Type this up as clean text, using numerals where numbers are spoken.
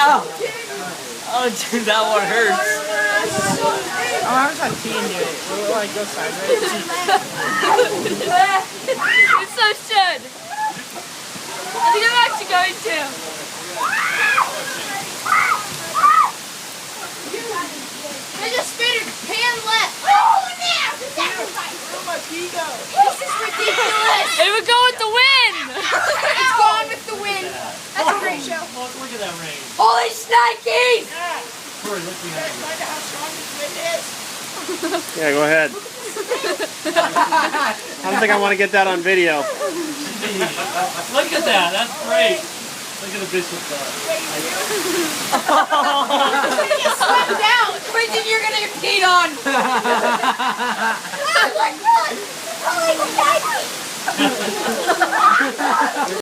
Ow! Oh, dude, that one hurts. Oh, I was on T and do it. Will it like go sideways? It's so should. I think I'm actually going to. There's a spinner. Pan left. Oh, there! Sacrifice. Oh, my ego. This is ridiculous. It would go with the wind. It's going with the wind. That's a great show. Look at that rain. Holy shnikes! Yeah. Corey, look behind you. Find out how strong this wind is. Yeah, go ahead. I don't think I want to get that on video. Look at that. That's great. Look at the bishop there. You swept out. Bridget, you're going to get peed on. Oh my God. Oh my God.